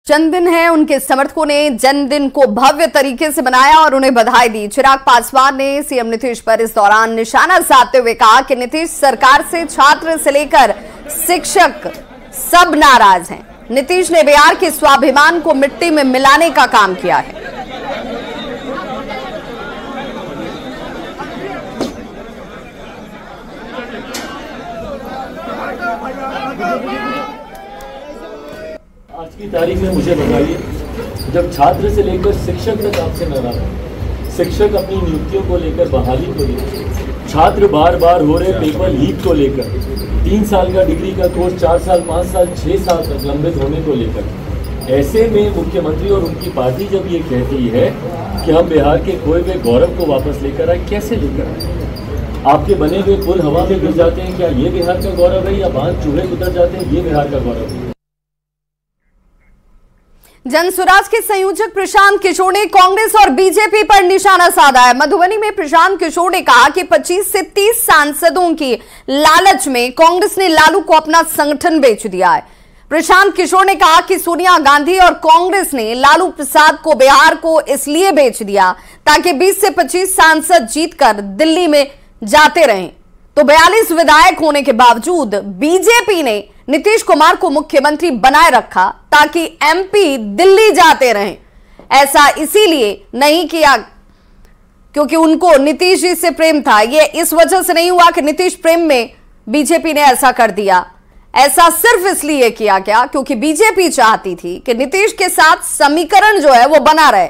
चंद दिन है उनके समर्थकों ने जन्मदिन को भव्य तरीके से मनाया और उन्हें बधाई दी। चिराग पासवान ने सीएम नीतीश पर इस दौरान निशाना साधते हुए कहा कि नीतीश सरकार से छात्र से लेकर शिक्षक सब नाराज हैं। नीतीश ने बिहार के स्वाभिमान को मिट्टी में मिलाने का काम किया है। आज की तारीख में मुझे बताइए, जब छात्र से लेकर शिक्षक तक आपसे नाराज है, शिक्षक अपनी नियुक्तियों को लेकर, बहाली को लेकर, छात्र बार बार हो रहे पेपर लीक को लेकर, 3 साल का डिग्री का कोर्स 4 साल, 5 साल, 6 साल तक लंबित होने को लेकर, ऐसे में मुख्यमंत्री और उनकी पार्टी जब ये कहती है कि हम बिहार के खोए हुए गौरव को वापस लेकर आए, कैसे लेकर आए? आपके बने हुए पुल हवा में गिर जाते हैं, क्या ये बिहार का गौरव है? या बांध चूहे उतर जाते हैं, ये बिहार का गौरव है? जनसुराज के संयोजक प्रशांत किशोर ने कांग्रेस और बीजेपी पर निशाना साधा है। मधुबनी में प्रशांत किशोर ने कहा कि 25 से 30 सांसदों की लालच में कांग्रेस ने लालू को अपना संगठन बेच दिया है। प्रशांत किशोर ने कहा कि सोनिया गांधी और कांग्रेस ने लालू प्रसाद को बिहार को इसलिए बेच दिया ताकि 20 से 25 सांसद जीतकर दिल्ली में जाते रहें। तो 42 विधायक होने के बावजूद बीजेपी ने नीतीश कुमार को मुख्यमंत्री बनाए रखा ताकि एमपी दिल्ली जाते रहें। ऐसा इसीलिए नहीं किया क्योंकि उनको नीतीश जी से प्रेम था। यह इस वजह से नहीं हुआ कि नीतीश प्रेम में बीजेपी ने ऐसा कर दिया। ऐसा सिर्फ इसलिए किया गया क्योंकि बीजेपी चाहती थी कि नीतीश के साथ समीकरण जो है वो बना रहे,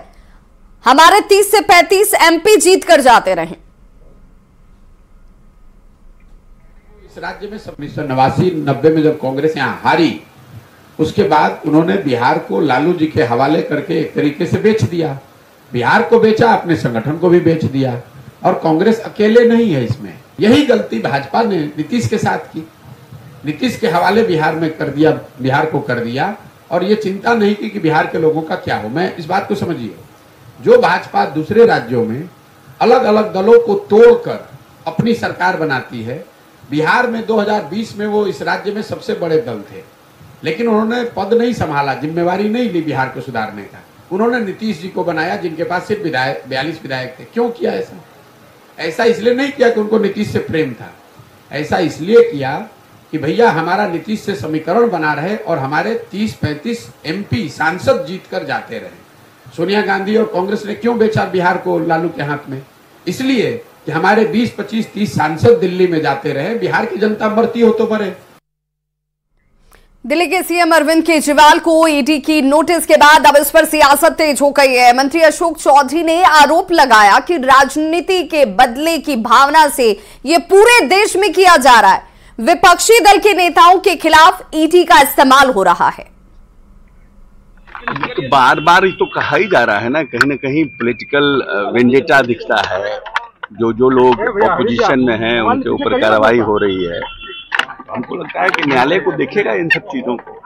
हमारे 30 से 35 एमपी जीत कर जाते रहें। इस राज्य में 1989-90 में जब कांग्रेस यहाँ हारी, उसके बाद उन्होंने बिहार को लालू जी के हवाले करके एक तरीके से बेच दिया। बिहार को बेचा, अपने संगठन को भी बेच दिया। और कांग्रेस अकेले नहीं है इसमें, यही गलती भाजपा ने नीतीश के साथ की। नीतीश के हवाले बिहार में कर दिया, बिहार को कर दिया, और ये चिंता नहीं की कि बिहार के लोगों का क्या हो। मैं इस बात को समझिए, जो भाजपा दूसरे राज्यों में अलग अलग दलों को तोड़कर अपनी सरकार बनाती है, बिहार में 2020 में वो इस राज्य में सबसे बड़े दल थे, लेकिन उन्होंने पद नहीं संभाला, जिम्मेवारी नहीं ली बिहार को सुधारने का। उन्होंने नीतीश जी को बनाया जिनके पास सिर्फ 42 विधायक थे। क्यों किया ऐसा? ऐसा इसलिए नहीं किया कि उनको नीतीश से प्रेम था, ऐसा इसलिए किया कि भैया हमारा नीतीश से समीकरण बना रहे और हमारे 30-35 एमपी सांसद जीत कर जाते रहे। सोनिया गांधी और कांग्रेस ने क्यों बेचा बिहार को लालू के हाथ में? इसलिए कि हमारे 20, 25, 30 सांसद दिल्ली में जाते रहे, बिहार की जनता मरती हो तो मरे। दिल्ली के सीएम अरविंद केजरीवाल को ईडी की नोटिस के बाद अब इस पर सियासत तेज हो गई है। मंत्री अशोक चौधरी ने आरोप लगाया कि राजनीति के बदले की भावना से यह पूरे देश में किया जा रहा है। विपक्षी दल के नेताओं के खिलाफ ईडी का इस्तेमाल हो रहा है। तो बार बार तो कहा ही जा रहा है ना कहीं पॉलिटिकल वेंडेटा दिखता है। जो लोग ऑपोजिशन में हैं उनके ऊपर कार्रवाई हो रही है। हमको लगता है कि न्यायालय को देखेगा इन सब चीजों को।